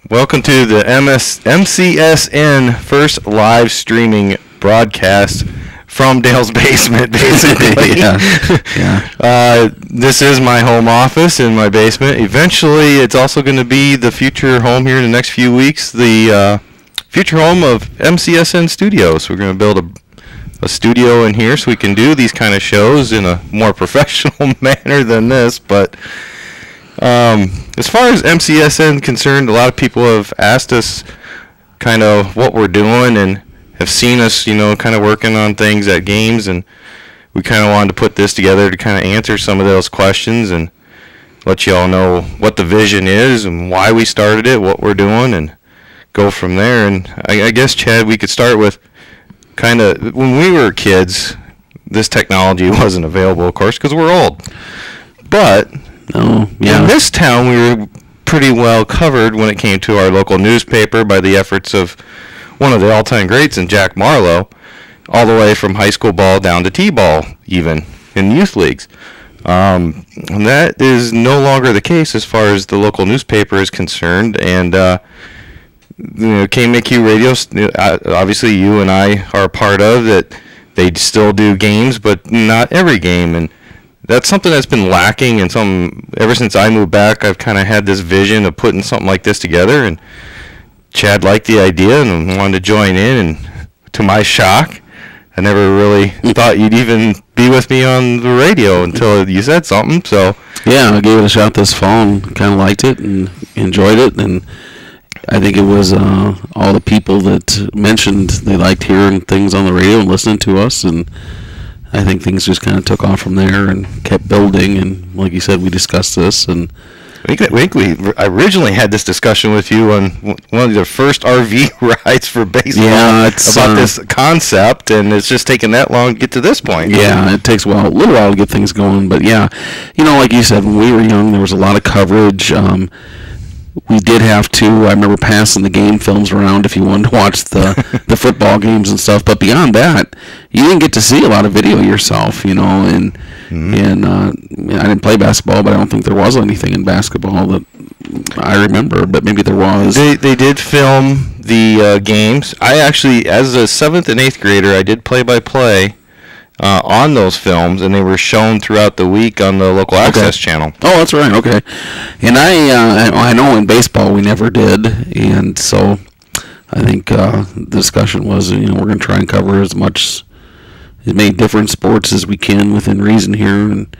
Welcome to the MCSN first live streaming broadcast from Dale's basement, basically. Yeah. This is my home office in my basement. Eventually, it's also going to be the future home here in the next few weeks, the future home of MCSN Studios. We're going to build a studio in here so we can do these kind of shows in a more professional manner than this, but as far as MCSN concerned, a lot of people have asked us kind of what we're doing and have seen us, kind of working on things at games, and we kind of wanted to put this together to kind of answer some of those questions and let you all know what the vision is and why we started it, what we're doing, and go from there. And I guess, Chad, we could start with kind of when we were kids, this technology wasn't available, of course, because we're old. But in this town, we were pretty well covered when it came to our local newspaper by the efforts of one of the all-time greats in Jack Marlowe, all the way from high school ball down to T-ball, even in youth leagues. And that is no longer the case as far as the local newspaper is concerned. And KMAQ Radio, obviously you and I are a part of that. They still do games, but not every game. And that's something that's been lacking, and ever since I moved back, I've kind of had this vision of putting something like this together, and Chad liked the idea and wanted to join in, and to my shock, I never really thought you'd even be with me on the radio until you said something. So yeah, I gave it a shot this fall and kind of liked it and enjoyed it, and I think it was all the people that mentioned they liked hearing things on the radio and listening to us, and I think things just kind of took off from there and kept building. And like you said, we discussed this. And I think we originally had this discussion with you on one of the first RV rides for baseball about this concept, and it's just taken that long to get to this point. Yeah, it takes a little while to get things going. But yeah, like you said, when we were young, there was a lot of coverage. We did have to, I remember passing the game films around if you wanted to watch the football games and stuff. But beyond that, you didn't get to see a lot of video yourself, and I didn't play basketball, but I don't think there was anything in basketball that I remember, but maybe there was. They did film the games. I actually, as a 7th and 8th grader, I did play-by-play on those films, and they were shown throughout the week on the local access channel. Oh, that's right. Okay. And I know in baseball we never did, and so I think the discussion was, we're going to try and cover as many different sports as we can within reason here, and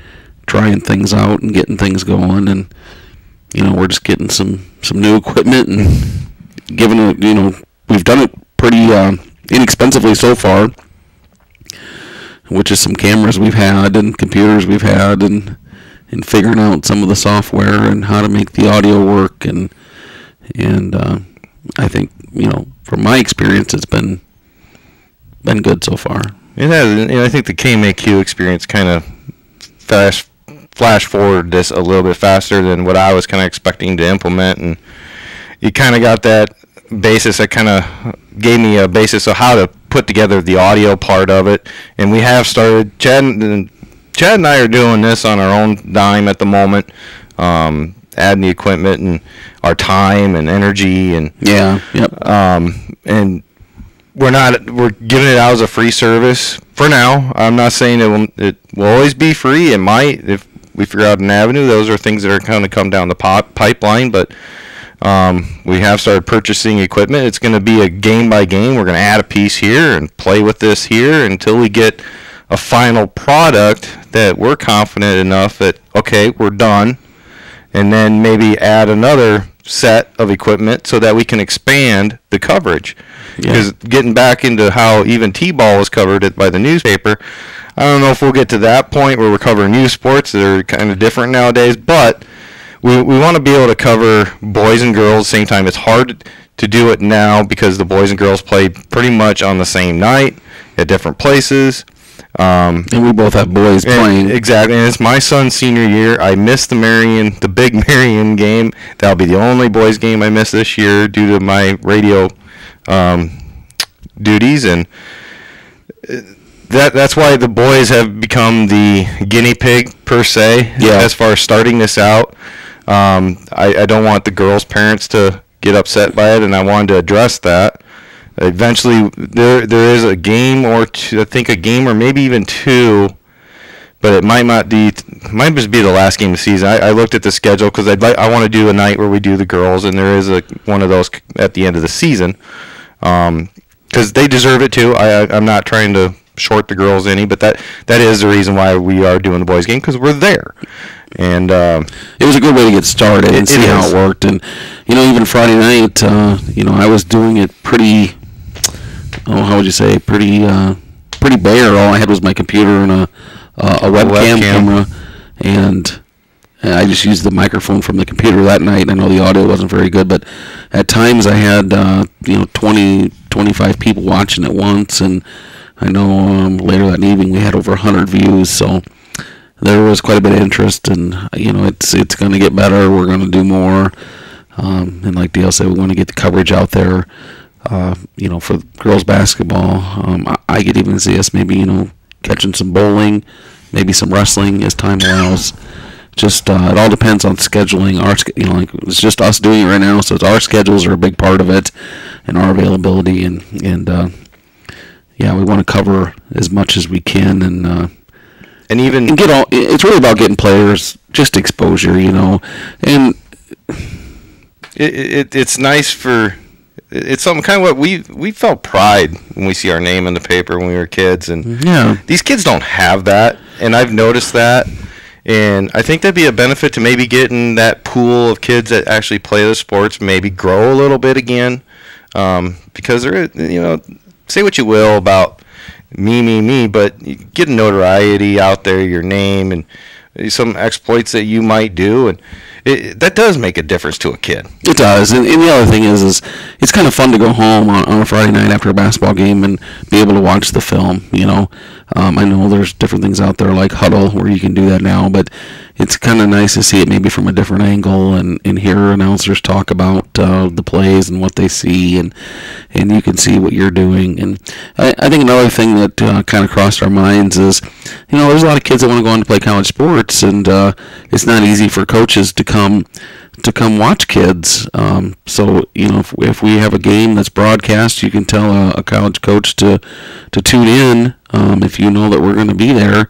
trying things out and getting things going, and we're just getting some new equipment and giving it. We've done it pretty inexpensively so far, which is some cameras we've had and computers we've had, and figuring out some of the software and how to make the audio work, and I think from my experience it's been good so far. It has, and I think the KMAQ experience kind of flash forward this a little bit faster than what I was kind of expecting to implement, and you kind of got that basis. That kind of gave me a basis of how to put together the audio part of it, and we have started. Chad and I are doing this on our own dime at the moment, adding the equipment and our time and energy, and and we're giving it out as a free service for now. I'm not saying it will always be free. It might, if we figure out an avenue. Those are things that are kind of come down the pipeline, but we have started purchasing equipment. It's going to be a game by game. We're going to add a piece here and play with this here until we get a final product that we're confident enough that, okay, we're done, and then maybe add another set of equipment so that we can expand the coverage. Because getting back into how even T-ball was covered by the newspaper, I don't know if we'll get to that point where we're covering youth sports that are kind of different nowadays, but we want to be able to cover boys and girls at the same time. It's hard to do it now because the boys and girls play pretty much on the same night at different places. And we both have boys playing. Exactly, and it's my son's senior year. I missed the big Marion game. That'll be the only boys game I miss this year due to my radio duties, and that's why the boys have become the guinea pig per se, as far as starting this out. I don't want the girls' parents to get upset by it, and I wanted to address that. Eventually, there is a game or two, I think a game or maybe even two, but it might not be, might just be the last game of the season. I looked at the schedule because I want to do a night where we do the girls, and there is one of those at the end of the season, because they deserve it too. I'm not trying to short the girls any, but that is the reason why we are doing the boys game, because we're there. And it was a good way to get started and see how it worked. And even Friday night, I was doing it pretty. Oh, how would you say? Pretty bare. All I had was my computer and a webcam camera, and I just used the microphone from the computer that night. I know the audio wasn't very good, but at times I had 20, 25 people watching at once, and I know later that evening we had over 100 views. So there was quite a bit of interest, and it's going to get better. We're going to do more, and like Dale said, we want to get the coverage out there. For girls basketball, I could even see us maybe catching some bowling, maybe some wrestling as time allows. Just it all depends on scheduling. It's just us doing it right now, so our schedules are a big part of it, and our availability, and we want to cover as much as we can, and get all. It's really about getting players just exposure, and it's nice for. It's something kind of what we felt pride when we see our name in the paper when we were kids, and these kids don't have that, and I've noticed that, and I think that'd be a benefit to maybe getting that pool of kids that actually play the sports maybe grow a little bit again, because there, say what you will about me, but getting notoriety out there, your name, and some exploits that you might do, and that does make a difference to a kid. It does, and the other thing is it's kind of fun to go home on a Friday night after a basketball game and be able to watch the film. I know there's different things out there like Huddle where you can do that now, but it's kind of nice to see it maybe from a different angle and hear announcers talk about the plays and what they see, and you can see what you're doing. And I think another thing that kind of crossed our minds is, there's a lot of kids that want to go on to play college sports, and it's not easy for coaches to come watch kids. So if we have a game that's broadcast, you can tell a college coach to tune in if you know that we're going to be there.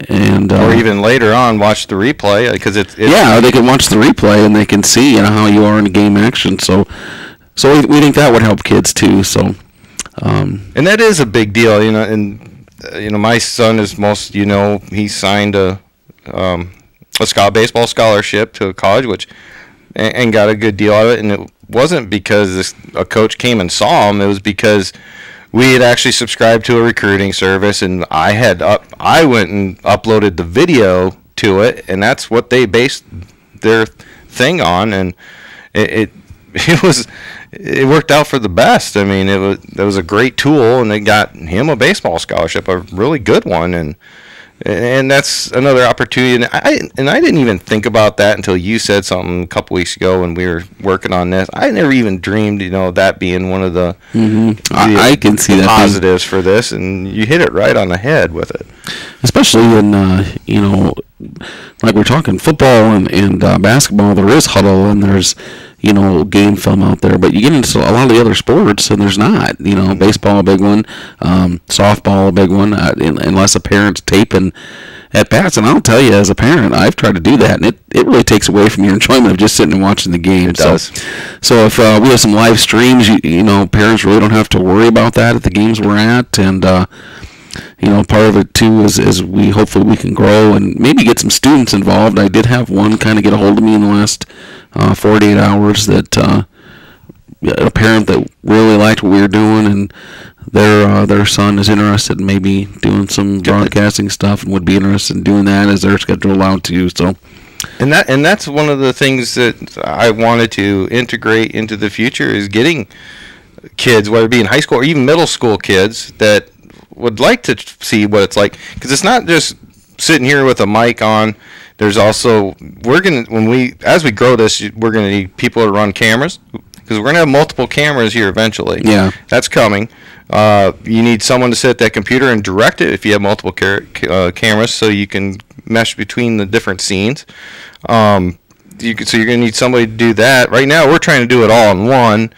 And or even later on watch the replay, because it's they can watch the replay and they can see how you are in the game action. So we think that would help kids too. So and that is a big deal, And my son is he signed a baseball scholarship to a college, which and got a good deal out of it. And it wasn't because a coach came and saw him. It was because we had actually subscribed to a recruiting service, and I went and uploaded the video to it, and that's what they based their thing on, and it worked out for the best. I mean, it was a great tool, and they got him a baseball scholarship, a really good one, and that's another opportunity. And I didn't even think about that until you said something a couple weeks ago when we were working on this. I never even dreamed, that being one of the, I can see that positives for this, and you hit it right on the head with it. Especially in like we're talking football and basketball, there is Huddle and there's game film out there, but you get into a lot of the other sports and there's not. Baseball a big one, softball a big one, unless a parent's taping at bats. And I'll tell you, as a parent, I've tried to do that, and it really takes away from your enjoyment of just sitting and watching the game. It does. So if we have some live streams, parents really don't have to worry about that at the games we're at, and part of it too is hopefully we can grow and maybe get some students involved. I did have one kind of get a hold of me in the last 48 hours that a parent that really liked what we were doing, and their son is interested in maybe doing some broadcasting stuff and would be interested in doing that as their schedule allowed to. So, and that's one of the things that I wanted to integrate into the future is getting kids, whether it be in high school or even middle school kids, that would like to see what it's like, because it's not just sitting here with a mic on. There's also as we grow this, we're gonna need people to run cameras, because we're gonna have multiple cameras here eventually. Yeah, that's coming. You need someone to sit at that computer and direct it if you have multiple cameras, so you can mesh between the different scenes. so you're going to need somebody to do that. Right now, we're trying to do it all in one.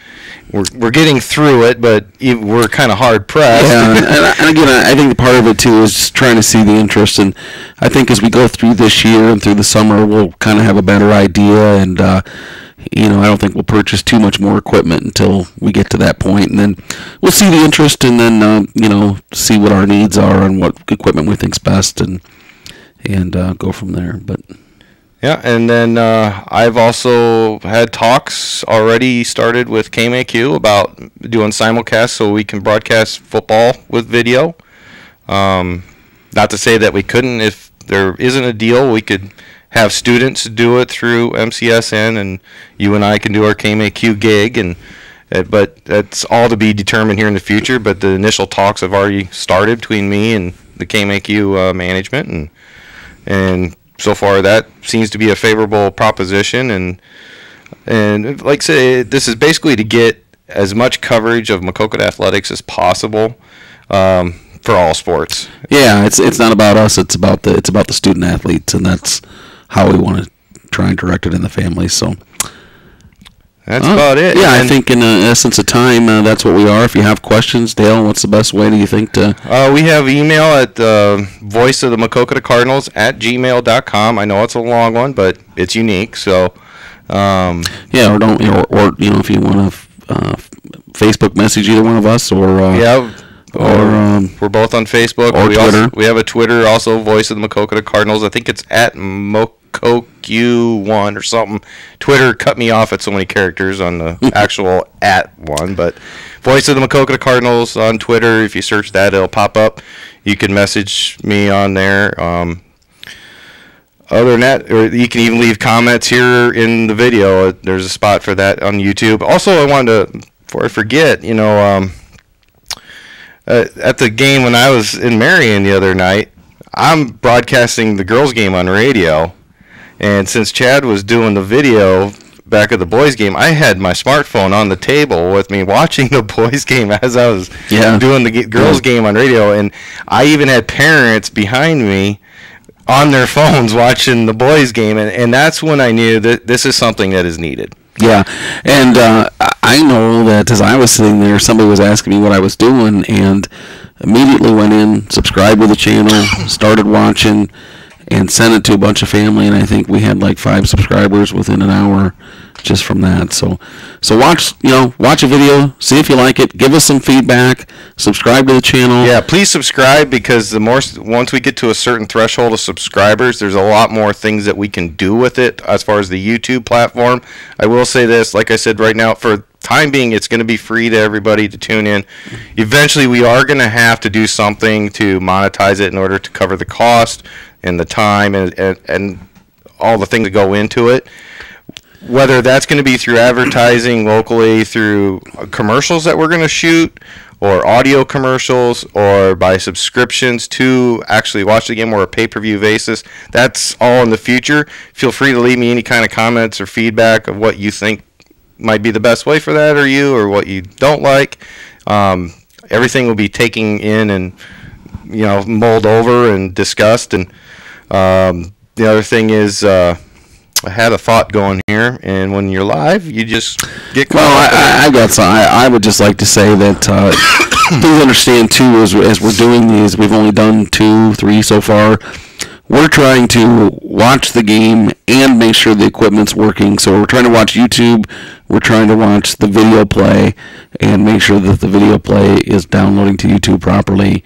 We're getting through it, but we're kind of hard pressed. Yeah, and again, I think part of it too is just trying to see the interest, and I think as we go through this year and through the summer, we'll kind of have a better idea. And you know, I don't think we'll purchase too much more equipment until we get to that point, and then we'll see the interest, and then you know, see what our needs are and what equipment we think's best, and go from there. But yeah, and then I've also had talks already started with KMAQ about doing simulcast so we can broadcast football with video. Not to say that we couldn't. If there isn't a deal, we could have students do it through MCSN, and you and I can do our KMAQ gig. And but that's all to be determined here in the future. But the initial talks have already started between me and the KMAQ management, and so far that seems to be a favorable proposition. And like I say, this is basically to get as much coverage of Maquoketa athletics as possible for all sports. Yeah, it's not about us. It's about the student athletes, and that's how we want to try and direct it in the family. So that's about it. Yeah, I think in essence of time, that's what we are. If you have questions, Dale, what's the best way do you think to? We have email at voice of the Maquoketa Cardinals at gmail.com. I know it's a long one, but it's unique. So yeah, or don't or you know, if you want to Facebook message either one of us, or we're both on Facebook or Twitter. We have a Twitter, also voice of the Maquoketa Cardinals. I think it's at MocoQ1 or something. Twitter cut me off at so many characters on the actual at one, but voice of the Maquoketa Cardinals on Twitter. If you search that, it'll pop up. You can message me on there. Other than that, or you can even leave comments here in the video. There's a spot for that on YouTube. Also, I wanted to, before I forget, you know, at the game when I was in Marion the other night, I'm broadcasting the girls' game on radio. And since Chad was doing the video back at the boys' game, I had my smartphone on the table with me watching the boys' game as I was doing the girls' game on radio. And I even had parents behind me on their phones watching the boys' game. And that's when I knew that this is something that is needed. Yeah, and I know that as I was sitting there, somebody was asking me what I was doing, and immediately went in, subscribed to the channel, started watching, and sent it to a bunch of family, and I think we had like 5 subscribers within an hour just from that. So watch a video, see if you like it, give us some feedback, subscribe to the channel. Yeah, please subscribe, because once we get to a certain threshold of subscribers, there's a lot more things that we can do with it as far as the YouTube platform. I will say this, like I said, right now, for time being, it's going to be free to everybody to tune in. Eventually, we are going to have to do something to monetize it in order to cover the cost and the time and all the things that go into it. Whether that's going to be through advertising locally, through commercials that we're going to shoot, or audio commercials, or by subscriptions to actually watch the game or a pay-per-view basis, that's all in the future. Feel free to leave me any kind of comments or feedback of what you think might be the best way for that, or what you don't like. Everything will be taken in and mulled over and discussed. And the other thing is, I had a thought going here, and when you're live, you just get caught. Well, I got some. I would just like to say that please understand too, as we're doing these, we've only done 2, 3 so far. We're trying to watch the game and make sure the equipment's working. So we're trying to watch YouTube. We're trying to watch the video play and make sure that the video play is downloading to YouTube properly.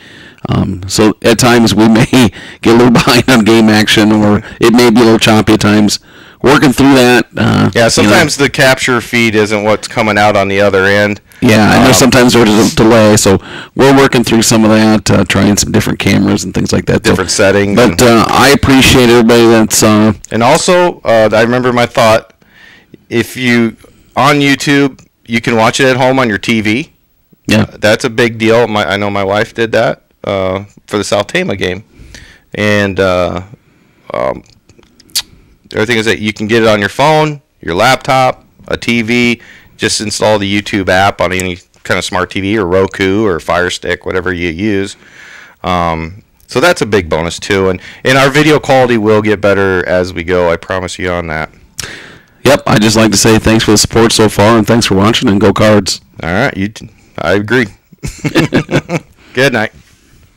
So at times we may get a little behind on game action, or it may be a little choppy at times. Working through that. Yeah, sometimes the capture feed isn't what's coming out on the other end. Yeah, I know sometimes there's a delay, so we're working through some of that, trying some different cameras and things like that. Different settings. But I appreciate everybody that's... and also, I remember my thought, if you, on YouTube, you can watch it at home on your TV. Yeah. That's a big deal. I know my wife did that for the South Tama game. And the other thing is that you can get it on your phone, your laptop, a TV. Just install the YouTube app on any kind of smart TV or Roku or Fire Stick, whatever you use. So that's a big bonus too. And our video quality will get better as we go. I promise you on that. Yep, I'd just like to say thanks for the support so far, and thanks for watching, and go Cards. All right, I agree. Good night.